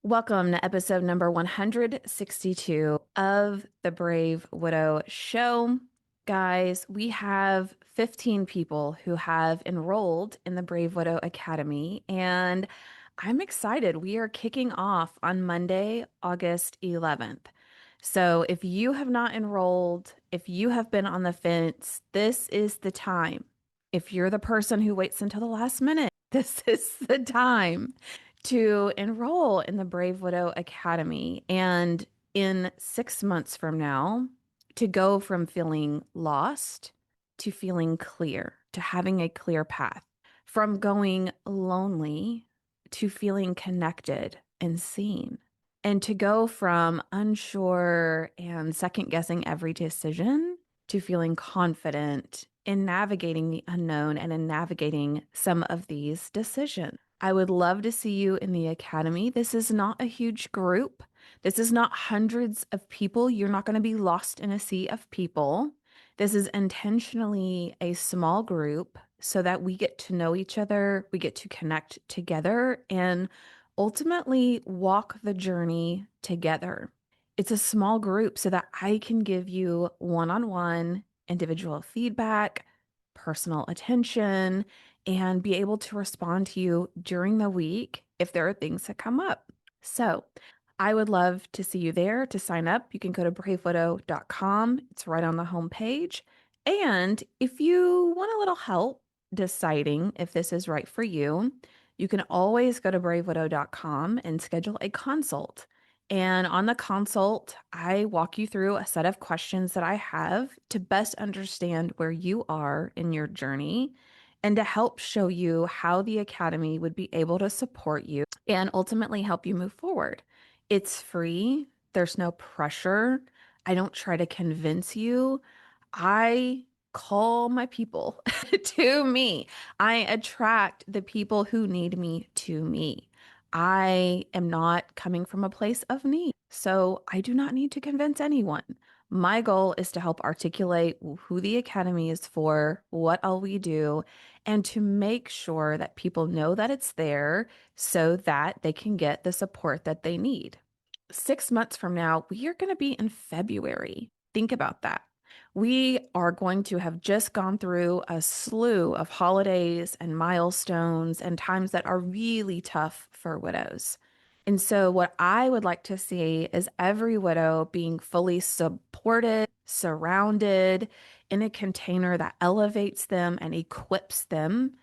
Welcome to episode number 162 of the Brave Widow Show. Guys, we have 15 people who have enrolled in the Brave Widow Academy, and I'm excited. We are kicking off on Monday, August 11th. So if you have not enrolled, if you have been on the fence, this is the time. If you're the person who waits until the last minute, this is the time to enroll in the Brave Widow Academy. And in 6 months from now, to go from feeling lost to feeling clear, to having a clear path, from going lonely to feeling connected and seen, and to go from unsure and second guessing every decision to feeling confident in navigating the unknown and in navigating some of these decisions. I would love to see you in the academy. This is not a huge group. This is not hundreds of people. You're not going to be lost in a sea of people. This is intentionally a small group so that we get to know each other, we get to connect together, and ultimately walk the journey together. It's a small group so that I can give you one-on-one individual feedback, personal attention, and be able to respond to you during the week if there are things that come up. So I would love to see you there. To sign up, you can go to bravewidow.com. It's right on the homepage. And if you want a little help deciding if this is right for you, you can always go to bravewidow.com and schedule a consult. And on the consult, I walk you through a set of questions that I have to best understand where you are in your journey and to help show you how the Academy would be able to support you and ultimately help you move forward. It's free, there's no pressure. I don't try to convince you. I call my people to me. I attract the people who need me to me. I am not coming from a place of need, so I do not need to convince anyone. My goal is to help articulate who the Academy is for, what all we do, and to make sure that people know that it's there so that they can get the support that they need. 6 months from now, we are going to be in February. Think about that. We are going to have just gone through a slew of holidays and milestones and times that are really tough for widows. And so, what I would like to see is every widow being fully supported, surrounded in a container that elevates them and equips them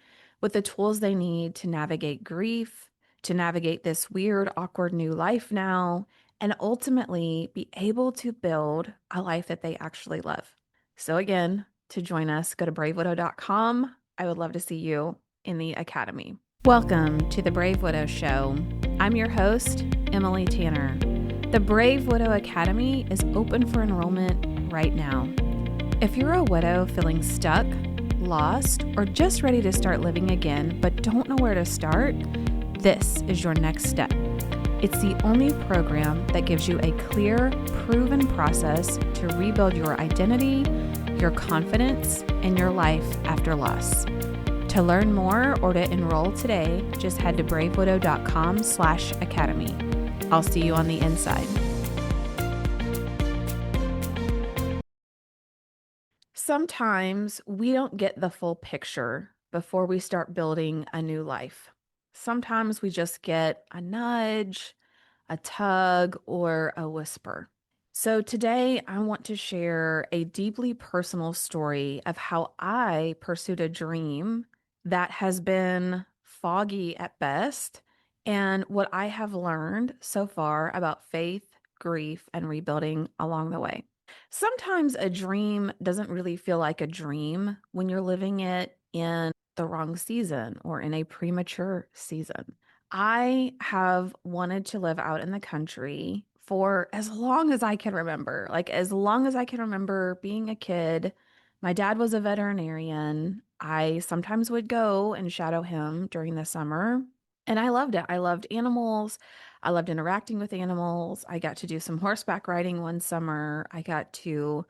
with the tools they need to navigate grief, to navigate this weird, awkward new life now, and ultimately be able to build a life that they actually love. So, again, to join us, go to bravewidow.com. I would love to see you in the Academy. Welcome to the Brave Widow Show. I'm your host, Emily Tanner. The Brave Widow Academy is open for enrollment right now. If you're a widow feeling stuck, lost, or just ready to start living again but don't know where to start, this is your next step. It's the only program that gives you a clear, proven process to rebuild your identity, your confidence, and your life after loss. To learn more or to enroll today, just head to bravewidow.com/academy. I'll see you on the inside. Sometimes we don't get the full picture before we start building a new life. Sometimes we just get a nudge, a tug, or a whisper. So today I want to share a deeply personal story of how I pursued a dream that has been foggy at best and what I have learned so far about faith, grief, and rebuilding along the way. Sometimes a dream doesn't really feel like a dream when you're living it in the wrong season or in a premature season. I have wanted to live out in the country for as long as I can remember. Like, as long as I can remember being a kid, my dad was a veterinarian. I sometimes would go and shadow him during the summer, and I loved it. I loved animals. I loved interacting with animals. I got to do some horseback riding one summer. I got to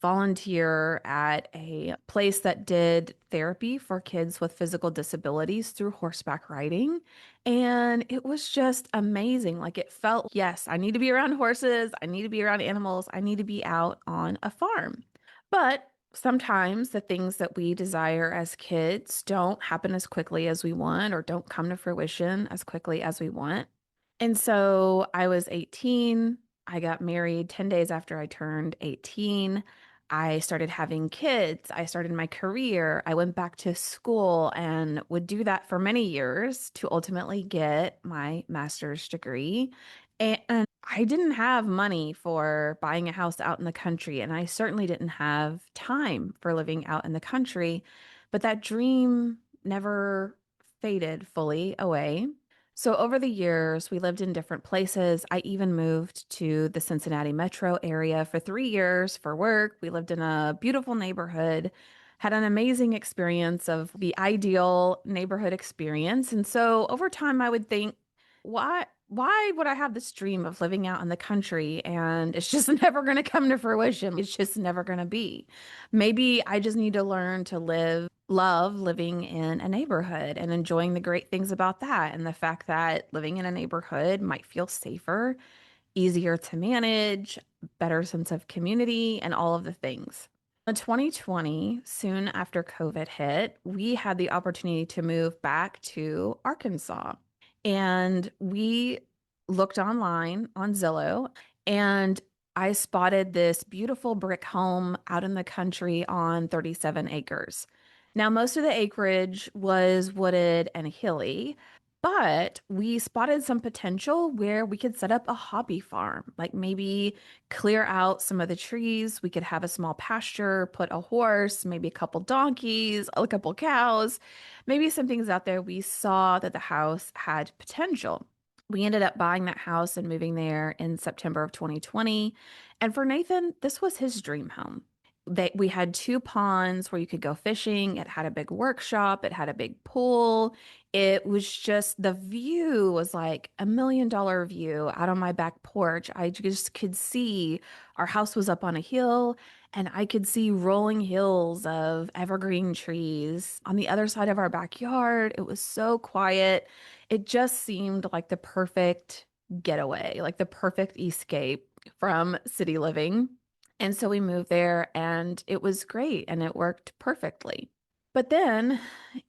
volunteer at a place that did therapy for kids with physical disabilities through horseback riding. And it was just amazing. Like it felt, yes, I need to be around horses. I need to be around animals. I need to be out on a farm. But sometimes the things that we desire as kids don't happen as quickly as we want or don't come to fruition as quickly as we want. And so I was 18. I got married 10 days after I turned 18. I started having kids. I started my career. I went back to school and would do that for many years to ultimately get my master's degree. And I didn't have money for buying a house out in the country, and I certainly didn't have time for living out in the country. But that dream never faded fully away. So over the years, we lived in different places. I even moved to the Cincinnati metro area for 3 years for work. We lived in a beautiful neighborhood, had an amazing experience of the ideal neighborhood experience. And so over time, I would think, why would I have this dream of living out in the country and it's just never going to come to fruition? It's just never going to be. Maybe I just need to learn to love living in a neighborhood and enjoying the great things about that. And the fact that living in a neighborhood might feel safer, easier to manage, better sense of community, and all of the things. In 2020, soon after COVID hit, we had the opportunity to move back to Arkansas. And we looked online on Zillow, and I spotted this beautiful brick home out in the country on 37 acres. Now, most of the acreage was wooded and hilly, but we spotted some potential where we could set up a hobby farm, like maybe clear out some of the trees. We could have a small pasture, put a horse, maybe a couple donkeys, a couple cows, maybe some things out there. We saw that the house had potential. We ended up buying that house and moving there in September of 2020. And for Nathan, this was his dream home. We had two ponds where you could go fishing. It had a big workshop. It had a big pool. It was just the view was like $1 million view out on my back porch. I just could see our house was up on a hill and I could see rolling hills of evergreen trees on the other side of our backyard. It was so quiet. It just seemed like the perfect getaway, like the perfect escape from city living. And so we moved there and it was great and it worked perfectly. But then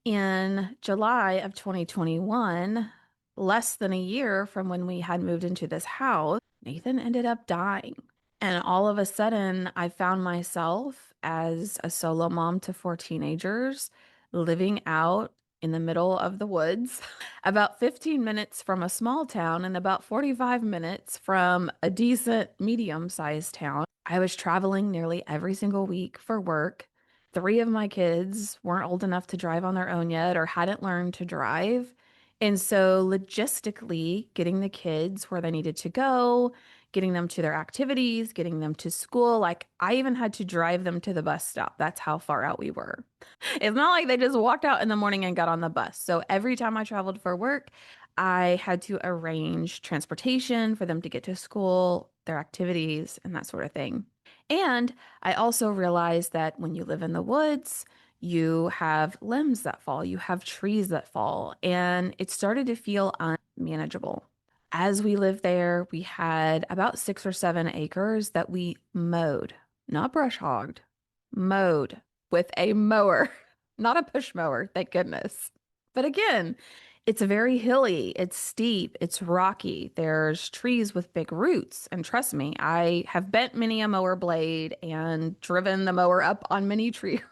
in July of 2021, less than a year from when we had moved into this house, Nathan ended up dying. And all of a sudden, I found myself as a solo mom to four teenagers living out in the middle of the woods, about 15 minutes from a small town and about 45 minutes from a decent medium-sized town. I was traveling nearly every single week for work. Three of my kids weren't old enough to drive on their own yet or hadn't learned to drive. And so, logistically, getting the kids where they needed to go, getting them to their activities, getting them to school, like I even had to drive them to the bus stop. That's how far out we were. It's not like they just walked out in the morning and got on the bus. So, every time I traveled for work, I had to arrange transportation for them to get to school, their activities, and that sort of thing. And I also realized that when you live in the woods, you have limbs that fall, you have trees that fall, and it started to feel unmanageable. As we lived there, we had about 6 or 7 acres that we mowed, not brush hogged, mowed with a mower, not a push mower, thank goodness. But again, it's very hilly, it's steep, it's rocky. There's trees with big roots. And trust me, I have bent many a mower blade and driven the mower up on many trees.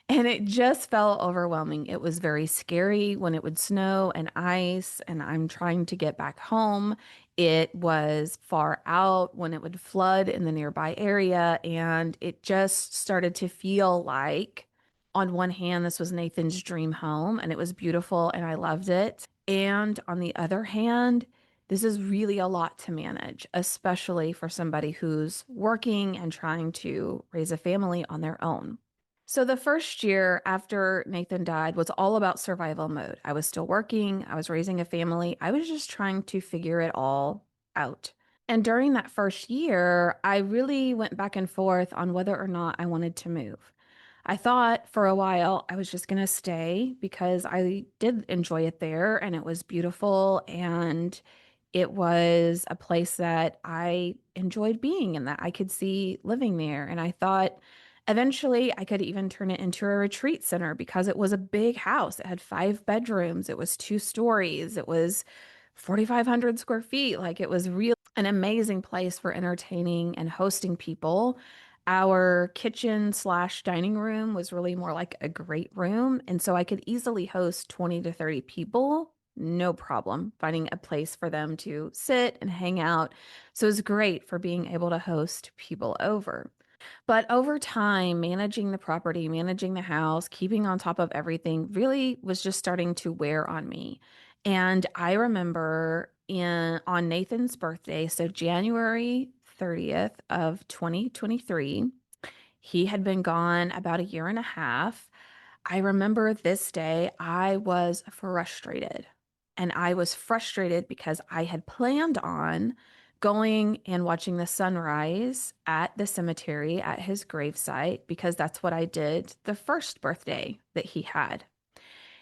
And it just felt overwhelming. It was very scary when it would snow and ice, and I'm trying to get back home. It was far out when it would flood in the nearby area, and it just started to feel like, on one hand, this was Nathan's dream home, and it was beautiful, and I loved it. And on the other hand, this is really a lot to manage, especially for somebody who's working and trying to raise a family on their own. So the first year after Nathan died was all about survival mode. I was still working, I was raising a family, I was just trying to figure it all out. And during that first year, I really went back and forth on whether or not I wanted to move. I thought for a while I was just going to stay because I did enjoy it there and it was beautiful and it was a place that I enjoyed being and that I could see living there. And I thought eventually I could even turn it into a retreat center because it was a big house. It had 5 bedrooms, it was 2 stories, it was 4,500 square feet. Like it was really an amazing place for entertaining and hosting people. Our kitchen slash dining room was really more like a great room. And so I could easily host 20 to 30 people, no problem, finding a place for them to sit and hang out. So it was great for being able to host people over. But over time, managing the property, managing the house, keeping on top of everything really was just starting to wear on me. And I remember in on Nathan's birthday, so January 30th of 2023, he had been gone about a year and a half. I remember this day, I was frustrated. And I was frustrated because I had planned on going and watching the sunrise at the cemetery at his gravesite because that's what I did the first birthday that he had.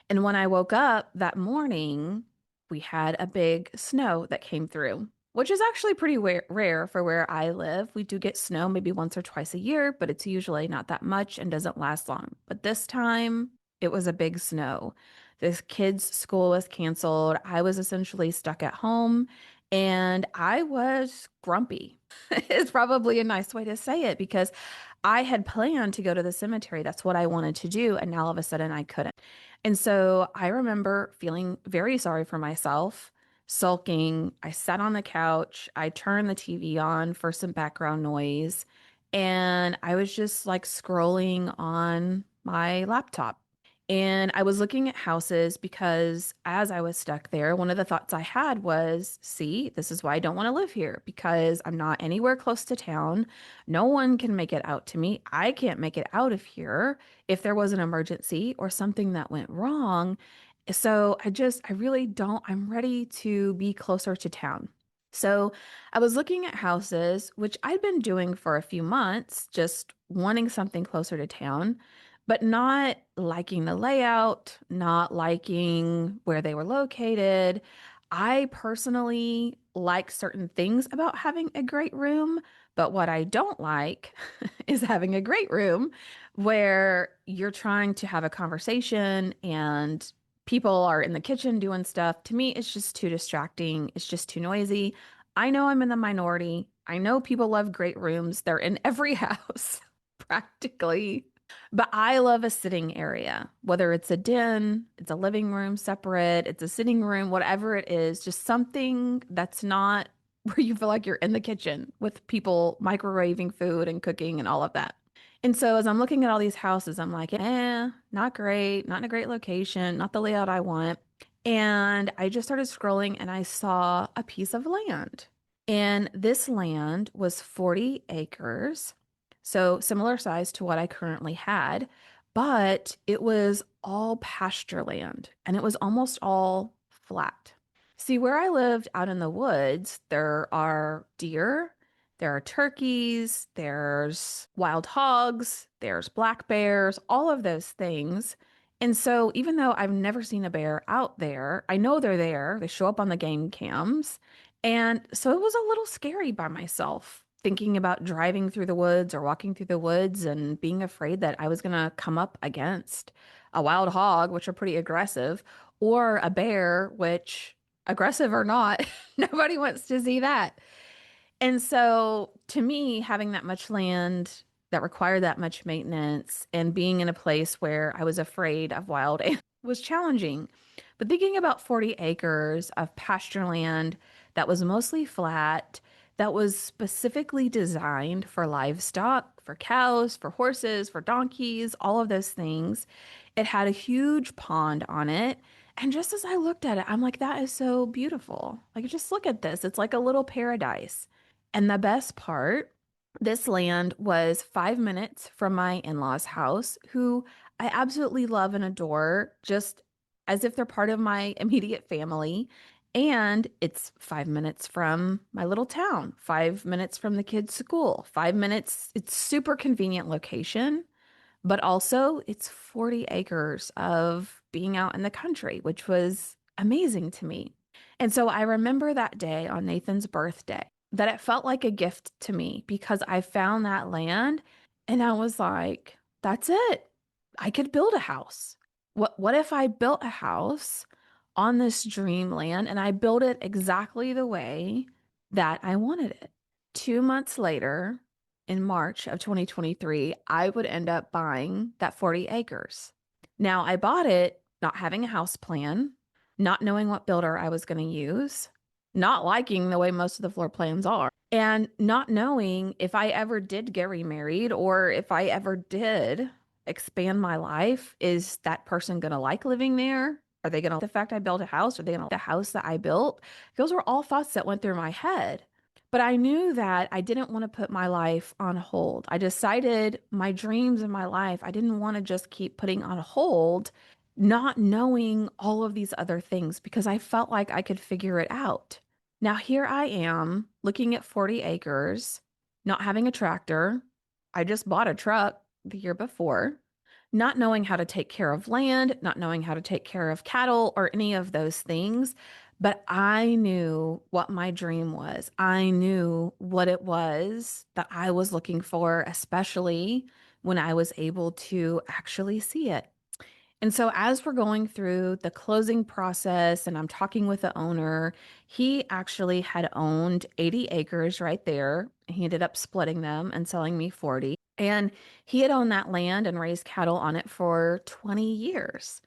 And when I woke up that morning, we had a big snow that came through, which is actually pretty rare for where I live. We do get snow maybe once or twice a year, but it's usually not that much and doesn't last long. But this time, it was a big snow. The kids' school was canceled. I was essentially stuck at home and I was grumpy. Is probably a nice way to say it because I had planned to go to the cemetery. That's what I wanted to do. And now all of a sudden I couldn't. And so I remember feeling very sorry for myself, sulking. I sat on the couch, I turned the TV on for some background noise, and I was just like scrolling on my laptop. And I was looking at houses because as I was stuck there, one of the thoughts I had was, see, this is why I don't want to live here because I'm not anywhere close to town. No one can make it out to me. I can't make it out of here if there was an emergency or something that went wrong. So I really don't, I'm ready to be closer to town. So I was looking at houses, which I'd been doing for a few months, just wanting something closer to town but not liking the layout, not liking where they were located. I personally like certain things about having a great room, but what I don't like is having a great room where you're trying to have a conversation and people are in the kitchen doing stuff. To me, it's just too distracting. It's just too noisy. I know I'm in the minority. I know people love great rooms. They're in every house, practically. But I love a sitting area, whether it's a den, it's a living room separate, it's a sitting room, whatever it is, just something that's not where you feel like you're in the kitchen with people microwaving food and cooking and all of that. And so as I'm looking at all these houses, I'm like, not great, not in a great location, not the layout I want. And I just started scrolling and I saw a piece of land. And this land was 40 acres. So similar size to what I currently had, but it was all pasture land and it was almost all flat. See, where I lived out in the woods, there are deer, there are turkeys, there's wild hogs, there's black bears, all of those things. And so even though I've never seen a bear out there, I know they're there. They show up on the game cams. And so it was a little scary by myself, thinking about driving through the woods or walking through the woods and being afraid that I was going to come up against a wild hog, which are pretty aggressive, or a bear, which, aggressive or not, nobody wants to see that. And so to me, having that much land that required that much maintenance and being in a place where I was afraid of wild animals was challenging. But thinking about 40 acres of pasture land that was mostly flat, that was specifically designed for livestock, for cows, for horses, for donkeys, all of those things. It had a huge pond on it. And just as I looked at it, I'm like, that is so beautiful. Like, just look at this. It's like a little paradise. And the best part, this land was 5 minutes from my in-laws' house, who I absolutely love and adore, just as if they're part of my immediate family. And it's 5 minutes from my little town, 5 minutes from the kids' school, 5 minutes. It's super convenient location, but also it's 40 acres of being out in the country, which was amazing to me. And so I remember that day on Nathan's birthday that it felt like a gift to me because I found that land and I was like, that's it. I could build a house. What if I built a house on this dream land and I built it exactly the way that I wanted it? 2 months later, in March of 2023, I would end up buying that 40 acres. Now, I bought it not having a house plan, not knowing what builder I was going to use, not liking the way most of the floor plans are, and not knowing if I ever did get remarried or if I ever did expand my life, is that person going to like living there? Are they going to like the fact I built a house? Are they going to like the house that I built? Those were all thoughts that went through my head. But I knew that I didn't want to put my life on hold. I decided my dreams in my life, I didn't want to just keep putting on hold, not knowing all of these other things because I felt like I could figure it out. Now, here I am looking at 40 acres, not having a tractor. I just bought a truck the year before, not knowing how to take care of land, not knowing how to take care of cattle or any of those things. But I knew what my dream was. I knew what it was that I was looking for, especially when I was able to actually see it. And so, as we're going through the closing process and I'm talking with the owner, he actually had owned 80 acres right there. He ended up splitting them and selling me 40. And he had owned that land and raised cattle on it for 20 years.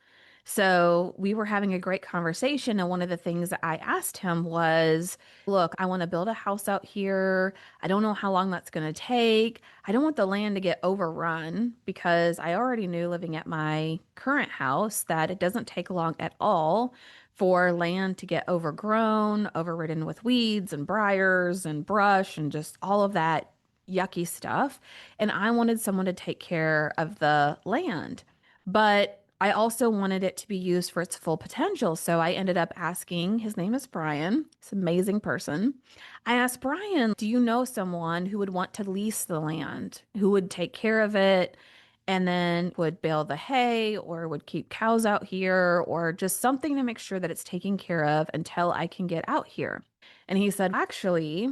So we were having a great conversation. And one of the things that I asked him was, look, I want to build a house out here. I don't know how long that's going to take. I don't want the land to get overrun because I already knew living at my current house that it doesn't take long at all for land to get overgrown, overridden with weeds and briars and brush and just all of that yucky stuff. And I wanted someone to take care of the land. But I also wanted it to be used for its full potential. So I ended up asking, his name is Brian, he's an amazing person. I asked Brian, do you know someone who would want to lease the land, who would take care of it and then would bale the hay or would keep cows out here or just something to make sure that it's taken care of until I can get out here? And he said, actually,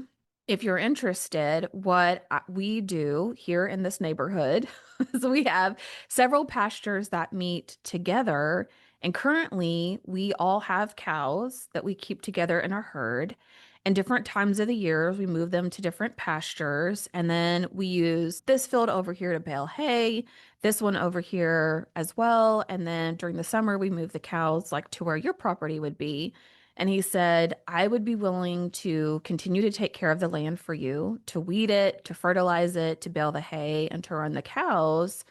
if you're interested, what we do here in this neighborhood is we have several pastures that meet together. And currently, we all have cows that we keep together in a herd. And different times of the year, we move them to different pastures. And then we use this field over here to bale hay, this one over here as well. And then during the summer, we move the cows like to where your property would be. And he said, I would be willing to continue to take care of the land for you, to weed it, to fertilize it, to bale the hay, and to run the cows.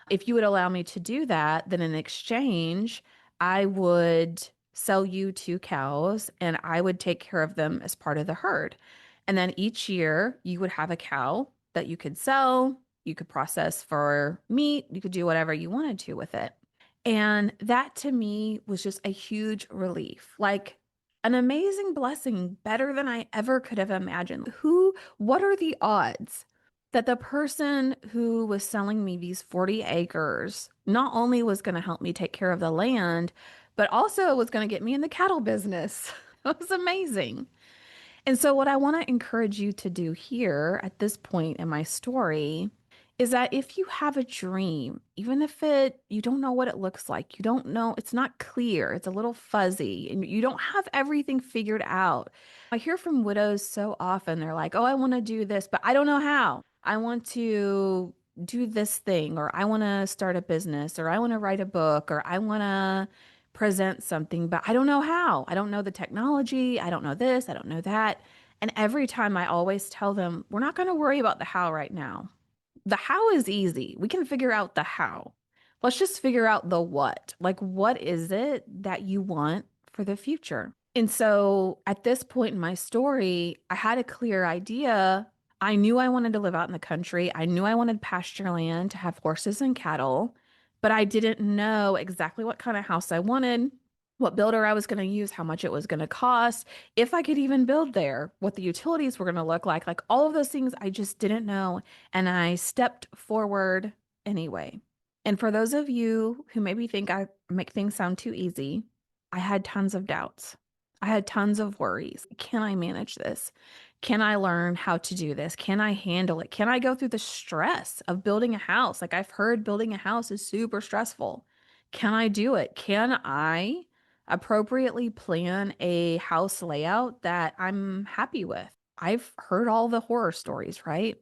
If you would allow me to do that, then in exchange, I would sell you 2 cows and I would take care of them as part of the herd. And then each year you would have a cow that you could sell, you could process for meat, you could do whatever you wanted to with it. And that to me was just a huge relief. Like, an amazing blessing, better than I ever could have imagined. What are the odds that the person who was selling me these 40 acres not only was going to help me take care of the land, but also was going to get me in the cattle business? It was amazing. And so, what I want to encourage you to do here at this point in my story is that if you have a dream, even if you don't know what it looks like, you don't know, it's not clear, it's a little fuzzy, and you don't have everything figured out. I hear from widows so often, they're like, oh, I want to do this, but I don't know how. I want to do this thing, or I want to start a business, or I want to write a book, or I want to present something, but I don't know how. I don't know the technology. I don't know this. I don't know that. And every time I always tell them, we're not going to worry about the how right now. The how is easy. We can figure out the how. Let's just figure out the what. Like, what is it that you want for the future? And so at this point in my story, I had a clear idea. I knew I wanted to live out in the country. I knew I wanted pasture land to have horses and cattle, but I didn't know exactly what kind of house I wanted. what builder I was going to use, how much it was going to cost, if I could even build there, what the utilities were going to look like all of those things I just didn't know. And I stepped forward anyway. And for those of you who maybe think I make things sound too easy, I had tons of doubts. I had tons of worries. Can I manage this? Can I learn how to do this? Can I handle it? Can I go through the stress of building a house? Like I've heard building a house is super stressful. Can I do it? Can I appropriately plan a house layout that I'm happy with? I've heard all the horror stories, right?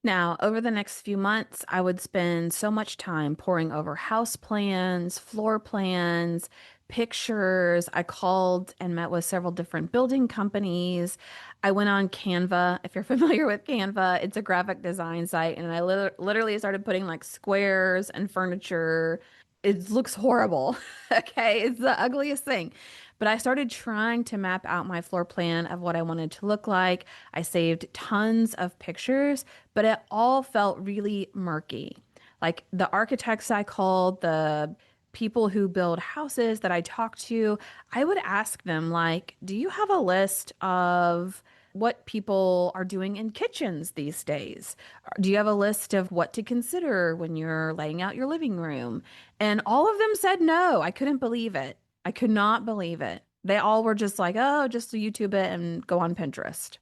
Now, over the next few months, I would spend so much time poring over house plans, floor plans, pictures. I called and met with several different building companies. I went on Canva. If you're familiar with Canva, it's a graphic design site. And I literally started putting like squares and furniture. It looks horrible. Okay. It's the ugliest thing. But I started trying to map out my floor plan of what I wanted to look like. I saved tons of pictures, but it all felt really murky. Like the architects I called, the people who build houses that I talked to, I would ask them, like, do you have a list of what people are doing in kitchens these days? Do you have a list of what to consider when you're laying out your living room? And all of them said no. I couldn't believe it. I could not believe it. They all were just like, oh, just YouTube it and go on Pinterest.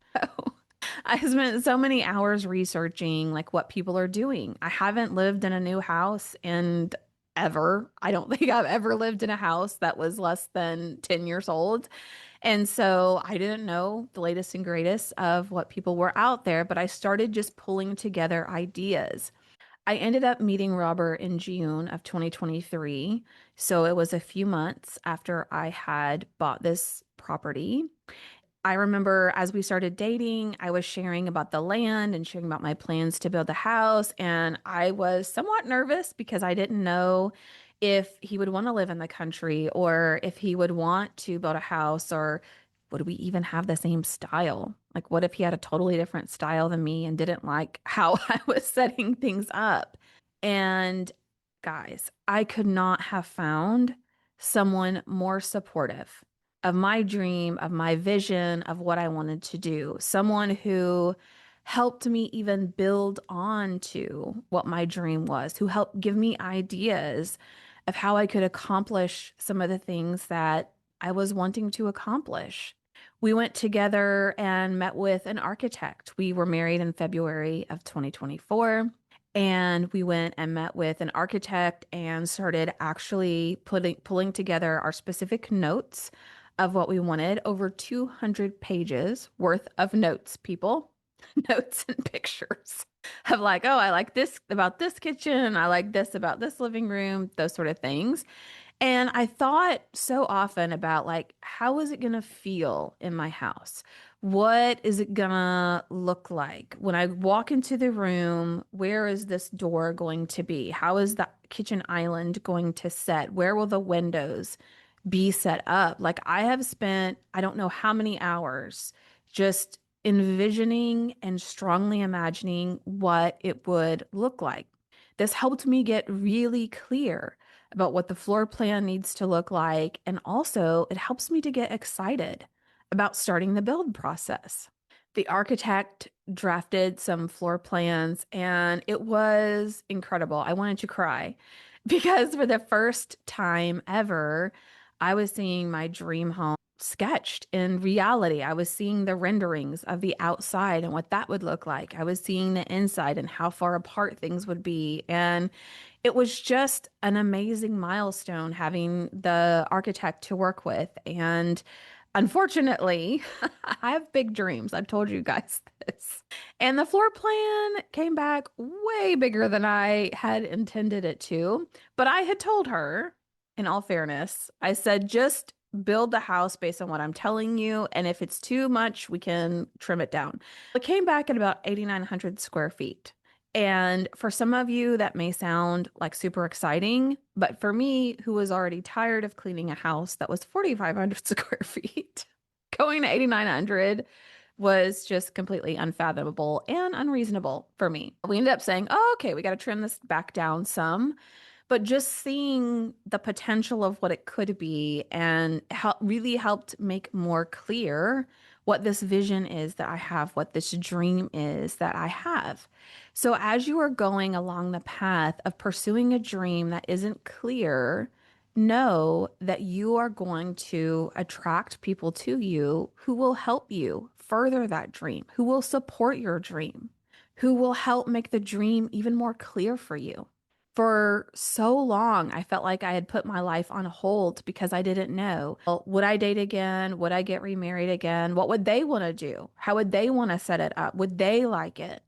I spent so many hours researching like what people are doing. I haven't lived in a new house in ever. I don't think I've ever lived in a house that was less than 10 years old. And so I didn't know the latest and greatest of what people were out there, but I started just pulling together ideas. I ended up meeting Robert in June of 2023. So it was a few months after I had bought this property. I remember as we started dating, I was sharing about the land and sharing about my plans to build a house. And I was somewhat nervous because I didn't know if he would want to live in the country or if he would want to build a house or would we even have the same style? Like, what if he had a totally different style than me and didn't like how I was setting things up? And guys, I could not have found someone more supportive of my dream, of my vision, of what I wanted to do. Someone who helped me even build on to what my dream was, who helped give me ideas of how I could accomplish some of the things that I was wanting to accomplish. We went together and met with an architect. We were married in February of 2024. And we went and met with an architect and started actually pulling together our specific notes of what we wanted. Over 200 pages worth of notes, people, notes and pictures of like, oh, I like this about this kitchen. I like this about this living room, those sort of things. And I thought so often about like, how is it going to feel in my house? What is it gonna look like when I walk into the room? Where is this door going to be? How is the kitchen island going to set? Where will the windows be set up? Like I have spent, I don't know how many hours just envisioning and strongly imagining what it would look like. This helped me get really clear about what the floor plan needs to look like. And also, it helps me to get excited about starting the build process. The architect drafted some floor plans and it was incredible. I wanted to cry because for the first time ever, I was seeing my dream home sketched in reality. I was seeing the renderings of the outside and what that would look like. I was seeing the inside and how far apart things would be. And it was just an amazing milestone having the architect to work with. And unfortunately, I have big dreams. I've told you guys this. And the floor plan came back way bigger than I had intended it to. But I had told her, in all fairness, I said, just build the house based on what I'm telling you. And if it's too much, we can trim it down. It came back at about 8,900 square feet. And for some of you, that may sound like super exciting, but for me, who was already tired of cleaning a house that was 4,500 square feet, going to 8,900 was just completely unfathomable and unreasonable for me. We ended up saying, oh, okay, we got to trim this back down some. but just seeing the potential of what it could be and really helped make more clear what this vision is that I have, what this dream is that I have. So, as you are going along the path of pursuing a dream that isn't clear, know that you are going to attract people to you who will help you further that dream, who will support your dream, who will help make the dream even more clear for you. For so long, I felt like I had put my life on hold because I didn't know. Well, would I date again? Would I get remarried again? What would they want to do? How would they want to set it up? Would they like it?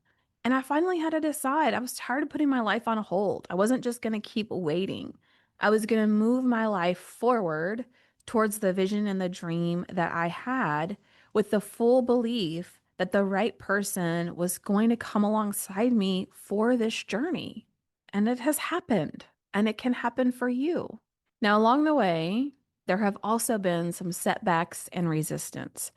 And I finally had to decide. I was tired of putting my life on hold. I wasn't just going to keep waiting. I was going to move my life forward towards the vision and the dream that I had with the full belief that the right person was going to come alongside me for this journey. And it has happened, and it can happen for you. Now, along the way, there have also been some setbacks and resistance.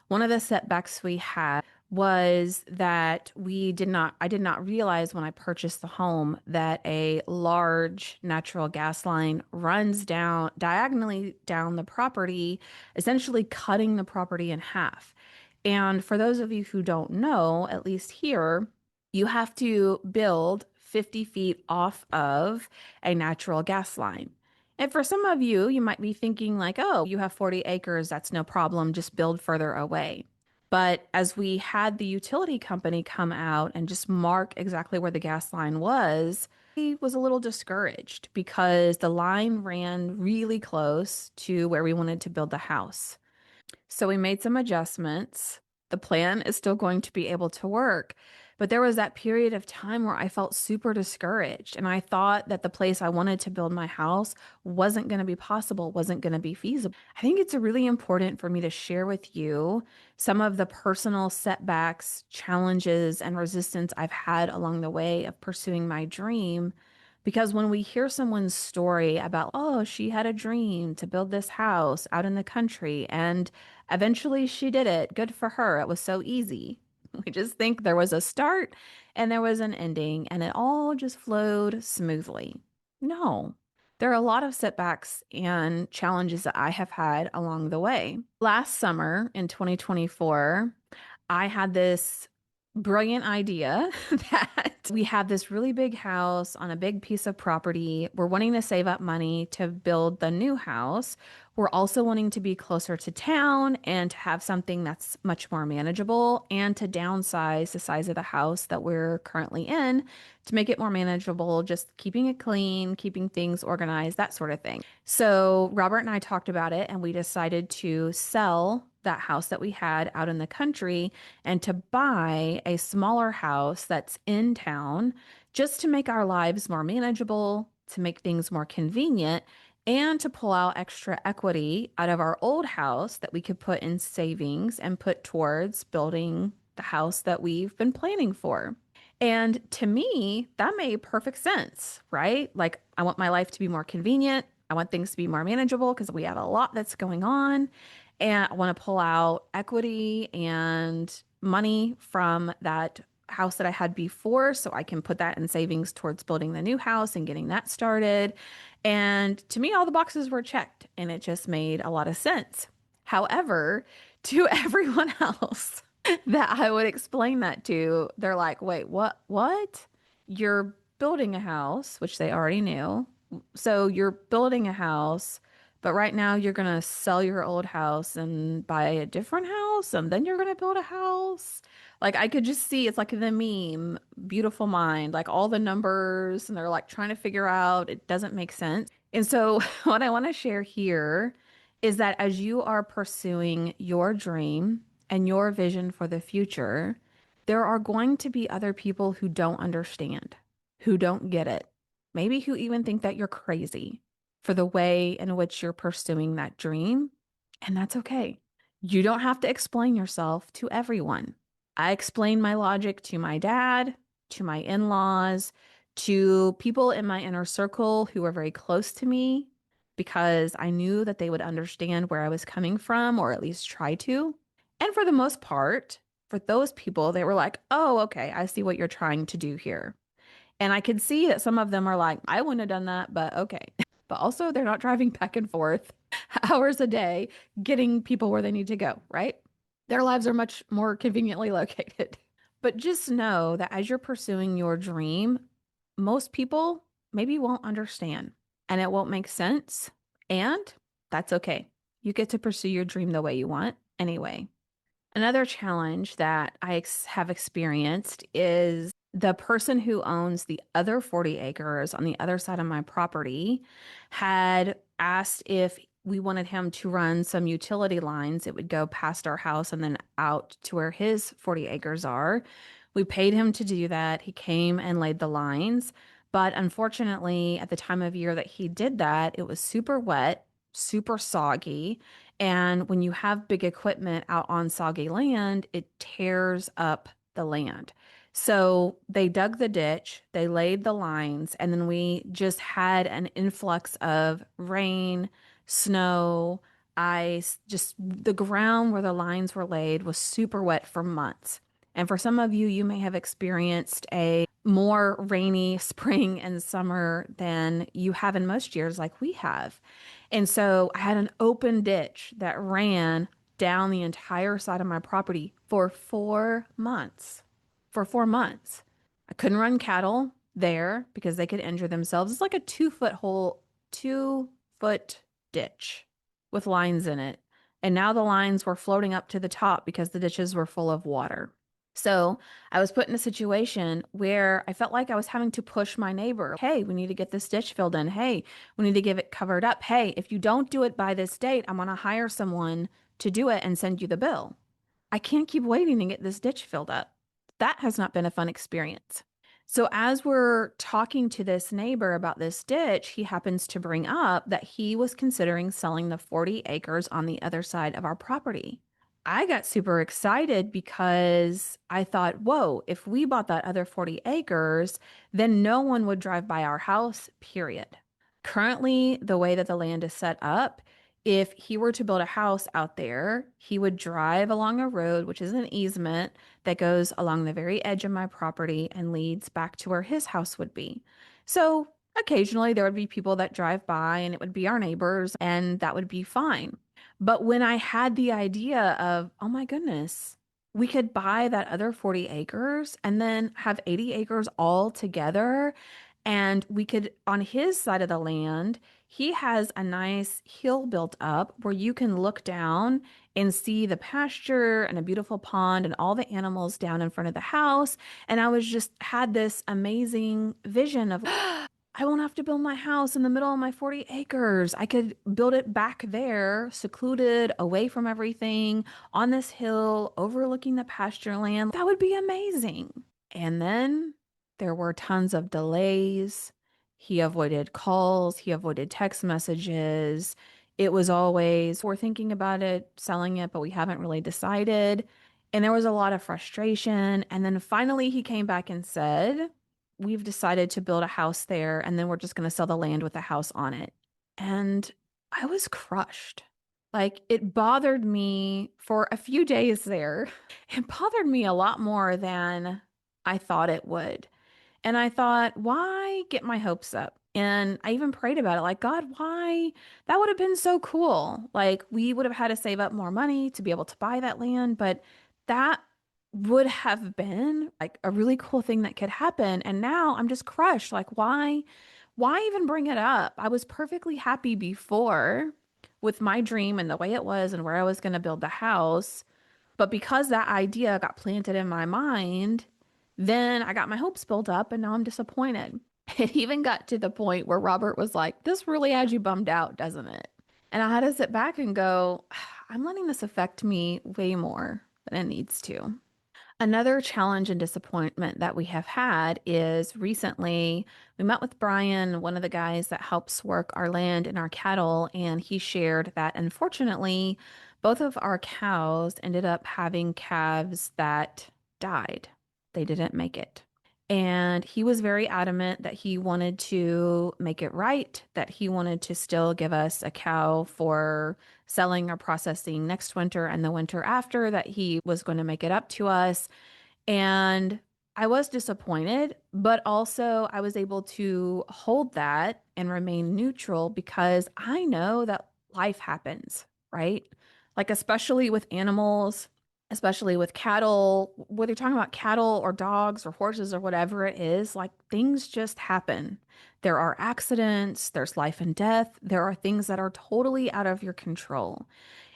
One of the setbacks we had was that I did not realize when I purchased the home that a large natural gas line runs down diagonally down the property, essentially cutting the property in half. And for those of you who don't know, at least here, you have to build 50 feet off of a natural gas line. And for some of you, you might be thinking, like, oh, you have 40 acres, that's no problem, just build further away. But as we had the utility company come out and just mark exactly where the gas line was, he was a little discouraged because the line ran really close to where we wanted to build the house. So we made some adjustments. The plan is still going to be able to work. But there was that period of time where I felt super discouraged. And I thought that the place I wanted to build my house wasn't going to be possible, wasn't going to be feasible. I think it's really important for me to share with you some of the personal setbacks, challenges, and resistance I've had along the way of pursuing my dream. Because when we hear someone's story about, oh, she had a dream to build this house out in the country and eventually she did it, good for her. It was so easy. We just think there was a start and there was an ending and it all just flowed smoothly. No, there are a lot of setbacks and challenges that I have had along the way. Last summer in 2024, I had this brilliant idea that we have this really big house on a big piece of property. We're wanting to save up money to build the new house. We're also wanting to be closer to town and to have something that's much more manageable and to downsize the size of the house that we're currently in to make it more manageable, just keeping it clean, keeping things organized, that sort of thing. So Robert and I talked about it and we decided to sell that house that we had out in the country and to buy a smaller house that's in town just to make our lives more manageable, to make things more convenient, and to pull out extra equity out of our old house that we could put in savings and put towards building the house that we've been planning for. And to me, that made perfect sense, right? Like, I want my life to be more convenient. I want things to be more manageable because we have a lot that's going on. And I want to pull out equity and money from that house that I had before so I can put that in savings towards building the new house and getting that started. And to me, all the boxes were checked and it just made a lot of sense. However, to everyone else that I would explain that to, they're like, wait, what? What? You're building a house, which they already knew. So you're building a house, but right now you're going to sell your old house and buy a different house, and then you're going to build a house. Like I could just see it's like the meme, beautiful mind, like all the numbers, and they're like trying to figure out it doesn't make sense. And so, what I want to share here is that as you are pursuing your dream and your vision for the future, there are going to be other people who don't understand, who don't get it, maybe who even think that you're crazy for the way in which you're pursuing that dream. And that's okay. You don't have to explain yourself to everyone. I explained my logic to my dad, to my in-laws, to people in my inner circle who were very close to me because I knew that they would understand where I was coming from, or at least try to. And for the most part, for those people, they were like, oh, okay, I see what you're trying to do here. And I could see that some of them are like, I wouldn't have done that, but okay. But also, they're not driving back and forth hours a day getting people where they need to go, right? Their lives are much more conveniently located. But just know that as you're pursuing your dream, most people maybe won't understand and it won't make sense. And that's okay. You get to pursue your dream the way you want anyway. Another challenge that have experienced is the person who owns the other 40 acres on the other side of my property had asked if we wanted him to run some utility lines. It would go past our house and then out to where his 40 acres are. We paid him to do that. He came and laid the lines. But unfortunately, at the time of year that he did that, it was super wet, super soggy. And when you have big equipment out on soggy land, it tears up the land. So they dug the ditch, they laid the lines, and then we just had an influx of rain, snow, ice. Just the ground where the lines were laid was super wet for months. And for some of you, you may have experienced a more rainy spring and summer than you have in most years, like we have. And so I had an open ditch that ran down the entire side of my property for 4 months. For 4 months. I couldn't run cattle there because they could injure themselves. It's like a 2 foot hole, 2 foot ditch with lines in it. And now the lines were floating up to the top because the ditches were full of water. So I was put in a situation where I felt like I was having to push my neighbor. Hey, we need to get this ditch filled in. Hey, we need to give it covered up. Hey, if you don't do it by this date, I'm going to hire someone to do it and send you the bill. I can't keep waiting to get this ditch filled up. That has not been a fun experience. So, as we're talking to this neighbor about this ditch, he happens to bring up that he was considering selling the 40 acres on the other side of our property. I got super excited because I thought, whoa, if we bought that other 40 acres, then no one would drive by our house, period. Currently, the way that the land is set up, if he were to build a house out there, he would drive along a road, which is an easement that goes along the very edge of my property and leads back to where his house would be. So occasionally there would be people that drive by and it would be our neighbors, and that would be fine. But when I had the idea of, oh my goodness, we could buy that other 40 acres and then have 80 acres all together. And we could, on his side of the land, he has a nice hill built up where you can look down and see the pasture and a beautiful pond and all the animals down in front of the house. And I was just had this amazing vision of, I won't have to build my house in the middle of my 40 acres. I could build it back there, secluded, away from everything, on this hill, overlooking the pasture land. That would be amazing. And then there were tons of delays. He avoided calls, he avoided text messages. It was always, we're thinking about it, selling it, but we haven't really decided. And there was a lot of frustration. And then finally, he came back and said, we've decided to build a house there, and then we're just going to sell the land with a house on it. And I was crushed. Like it bothered me for a few days there. It bothered me a lot more than I thought it would. And I thought, why get my hopes up? And I even prayed about it, like, God, why? That would have been so cool. Like, we would have had to save up more money to be able to buy that land, but that would have been like a really cool thing that could happen. And now I'm just crushed. Like, why even bring it up? I was perfectly happy before with my dream and the way it was and where I was going to build the house. But because that idea got planted in my mind, then I got my hopes built up and now I'm disappointed. It even got to the point where Robert was like, this really has you bummed out, doesn't it? And I had to sit back and go, I'm letting this affect me way more than it needs to. Another challenge and disappointment that we have had is recently we met with Brian, one of the guys that helps work our land and our cattle, and he shared that unfortunately, both of our cows ended up having calves that died. They didn't make it. And he was very adamant that he wanted to make it right, that he wanted to still give us a cow for selling or processing next winter and the winter after, that he was going to make it up to us. And I was disappointed, but also I was able to hold that and remain neutral because I know that life happens, right? Like, especially with animals, especially with cattle, whether you're talking about cattle or dogs or horses or whatever it is, like things just happen. There are accidents, there's life and death, there are things that are totally out of your control.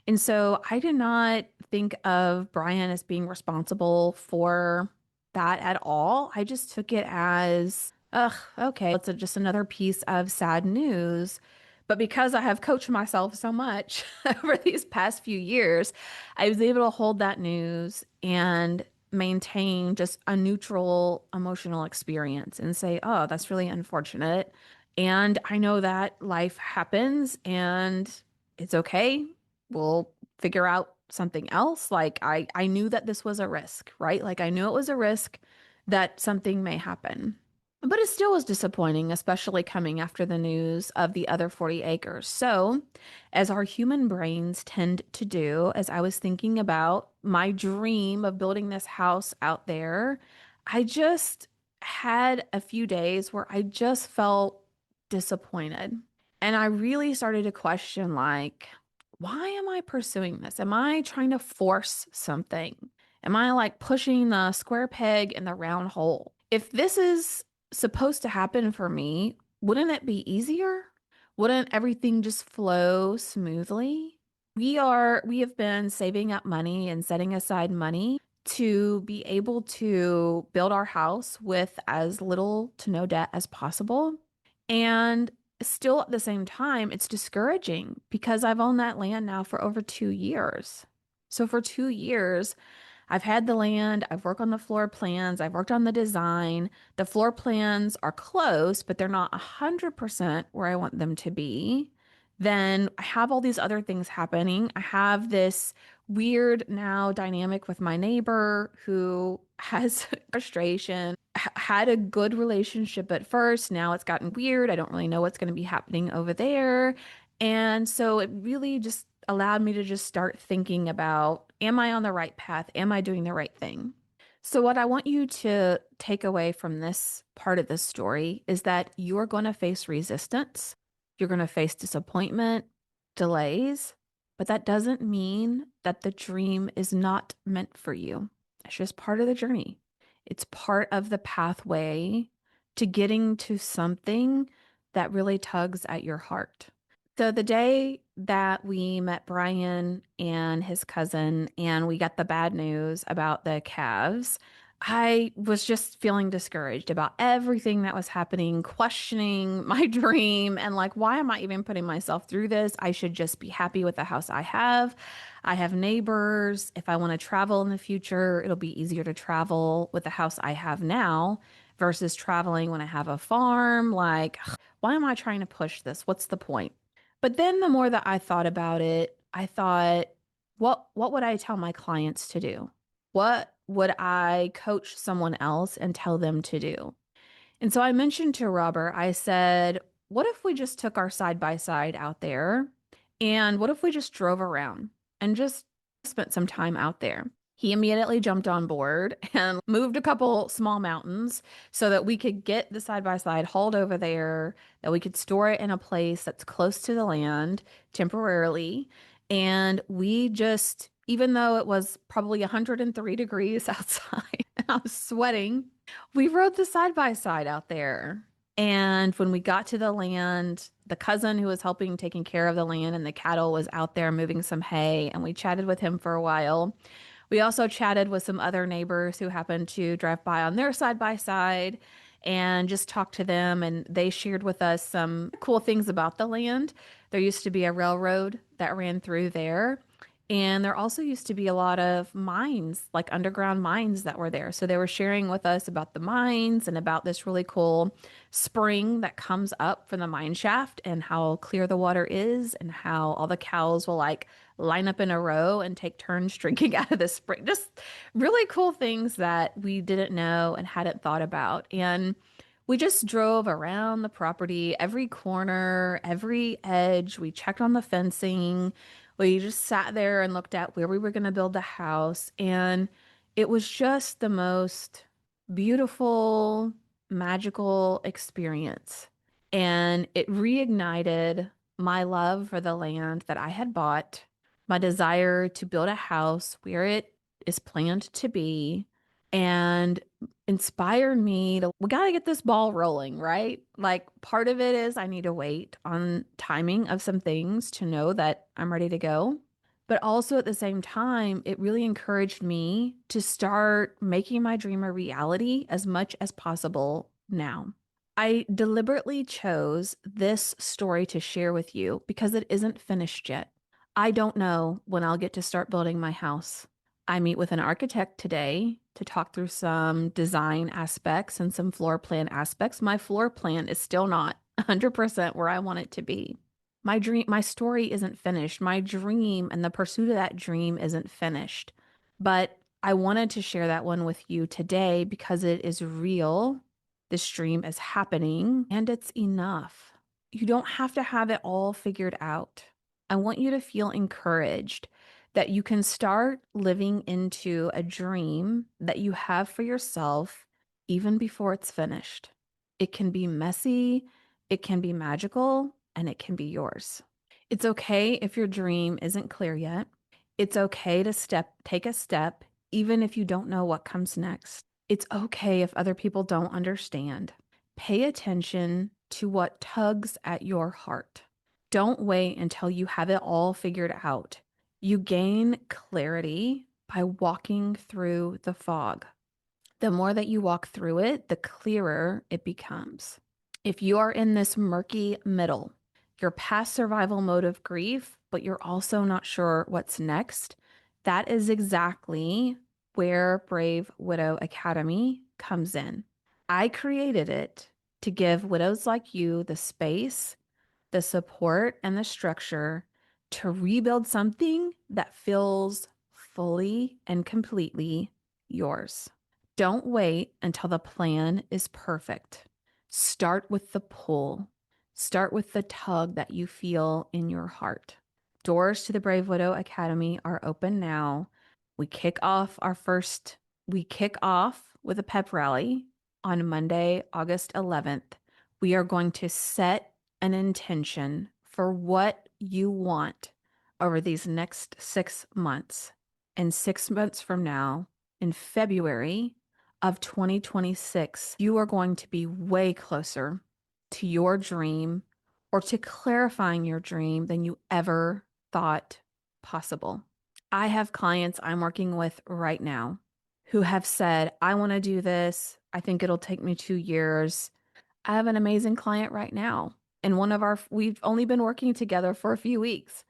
And so I did not think of Brian as being responsible for that at all. I just took it as, ugh, okay, just another piece of sad news. But because I have coached myself so much over these past few years, I was able to hold that news and maintain just a neutral emotional experience and say, oh, that's really unfortunate. And I know that life happens and it's okay. We'll figure out something else. Like I knew that this was a risk, right? Like I knew it was a risk that something may happen. But it still was disappointing, especially coming after the news of the other 40 acres. So, as our human brains tend to do, as I was thinking about my dream of building this house out there, I just had a few days where I just felt disappointed. And I really started to question, like, why am I pursuing this? Am I trying to force something? Am I like pushing the square peg in the round hole? If this is supposed to happen for me, wouldn't it be easier? Wouldn't everything just flow smoothly? We have been saving up money and setting aside money to be able to build our house with as little to no debt as possible. And still at the same time, it's discouraging because I've owned that land now for over 2 years. So for 2 years, I've had the land, I've worked on the floor plans, I've worked on the design. The floor plans are close, but they're not 100% where I want them to be. Then I have all these other things happening. I have this weird now dynamic with my neighbor who has frustration, had a good relationship at first. Now it's gotten weird. I don't really know what's going to be happening over there. And so it really just allowed me to just start thinking about, am I on the right path? Am I doing the right thing? So, what I want you to take away from this part of this story is that you're going to face resistance, you're going to face disappointment, delays, but that doesn't mean that the dream is not meant for you. It's just part of the journey. It's part of the pathway to getting to something that really tugs at your heart. So the day that we met Brian and his cousin, and we got the bad news about the calves, I was just feeling discouraged about everything that was happening, questioning my dream, and like, why am I even putting myself through this? I should just be happy with the house I have. I have neighbors. If I want to travel in the future, it'll be easier to travel with the house I have now versus traveling when I have a farm. Like, why am I trying to push this? What's the point? But then the more that I thought about it, I thought, what would I tell my clients to do? What would I coach someone else and tell them to do? And so I mentioned to Robert, I said, what if we just took our side by side out there? And what if we just drove around and just spent some time out there? He immediately jumped on board and moved a couple small mountains so that we could get the side by side hauled over there, that we could store it in a place that's close to the land temporarily. And we just, even though it was probably 103 degrees outside, and I was sweating, we rode the side by side out there. And when we got to the land, the cousin who was helping taking care of the land and the cattle was out there moving some hay, and we chatted with him for a while. We also chatted with some other neighbors who happened to drive by on their side by side and just talked to them. And they shared with us some cool things about the land. There used to be a railroad that ran through there. And there also used to be a lot of mines, like underground mines that were there. So they were sharing with us about the mines and about this really cool spring that comes up from the mine shaft and how clear the water is and how all the cows will like line up in a row and take turns drinking out of the spring. Just really cool things that we didn't know and hadn't thought about. And we just drove around the property, every corner, every edge. We checked on the fencing. We just sat there and looked at where we were going to build the house. And it was just the most beautiful, magical experience. And it reignited my love for the land that I had bought, my desire to build a house where it is planned to be, and inspired me to, we got to get this ball rolling, right? Like part of it is I need to wait on timing of some things to know that I'm ready to go. But also at the same time, it really encouraged me to start making my dream a reality as much as possible now. I deliberately chose this story to share with you because it isn't finished yet. I don't know when I'll get to start building my house. I meet with an architect today to talk through some design aspects and some floor plan aspects. My floor plan is still not 100% where I want it to be. My story isn't finished. My dream and the pursuit of that dream isn't finished. But I wanted to share that one with you today because it is real. This dream is happening and it's enough. You don't have to have it all figured out. I want you to feel encouraged that you can start living into a dream that you have for yourself even before it's finished. It can be messy, it can be magical, and it can be yours. It's okay if your dream isn't clear yet. It's okay to take a step, even if you don't know what comes next. It's okay if other people don't understand. Pay attention to what tugs at your heart. Don't wait until you have it all figured out. You gain clarity by walking through the fog. The more that you walk through it, the clearer it becomes. If you are in this murky middle, you're past survival mode of grief, but you're also not sure what's next, that is exactly where Brave Widow Academy comes in. I created it to give widows like you the space, the support, and the structure to rebuild something that feels fully and completely yours. Don't wait until the plan is perfect. Start with the pull. Start with the tug that you feel in your heart. Doors to the Brave Widow Academy are open now. We kick off with a pep rally on Monday, August 11th. We are going to set an intention for what you want over these next 6 months. And 6 months from now, in February of 2026, you are going to be way closer to your dream or to clarifying your dream than you ever thought possible. I have clients I'm working with right now who have said, I want to do this. I think it'll take me 2 years. I have an amazing client right now. And we've only been working together for a few weeks.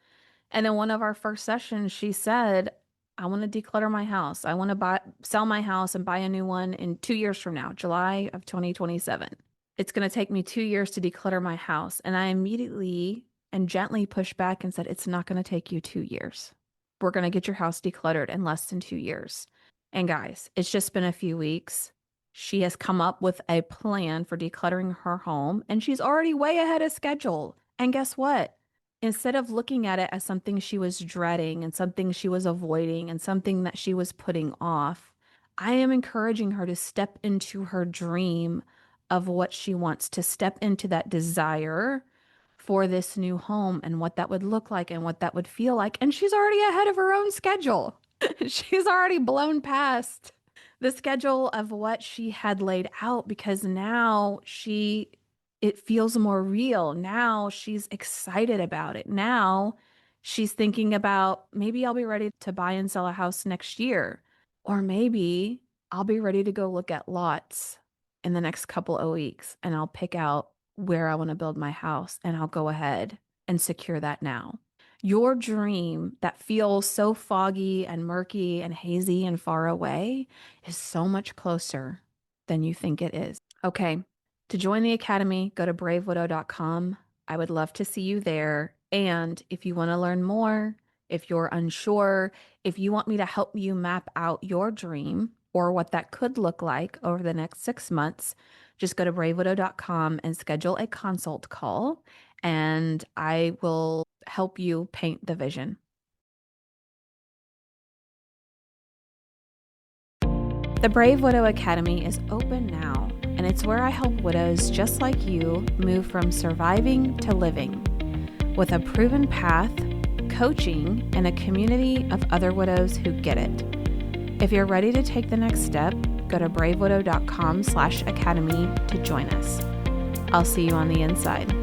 And in one of our first sessions, she said, I want to declutter my house. I want to sell my house and buy a new one in 2 years from now, July of 2027. It's going to take me 2 years to declutter my house. And I immediately and gently pushed back and said, it's not going to take you 2 years. We're going to get your house decluttered in less than 2 years. And guys, it's just been a few weeks. She has come up with a plan for decluttering her home, and she's already way ahead of schedule. And guess what? Instead of looking at it as something she was dreading and something she was avoiding and something that she was putting off, I am encouraging her to step into her dream of what she wants, to step into that desire for this new home and what that would look like and what that would feel like. And she's already ahead of her own schedule. She's already blown past the schedule of what she had laid out because now it feels more real. Now she's excited about it. Now she's thinking about maybe I'll be ready to buy and sell a house next year, or maybe I'll be ready to go look at lots in the next couple of weeks and I'll pick out where I want to build my house and I'll go ahead and secure that now. Your dream that feels so foggy and murky and hazy and far away is so much closer than you think it is. Okay, to join the academy, go to bravewidow.com. I would love to see you there. And if you want to learn more, if you're unsure, if you want me to help you map out your dream or what that could look like over the next 6 months, just go to bravewidow.com and schedule a consult call, and I will help you paint the vision. The Brave Widow Academy is open now, and it's where I help widows just like you move from surviving to living, with a proven path, coaching, and a community of other widows who get it. If you're ready to take the next step, go to bravewidow.com/academy to join us. I'll see you on the inside.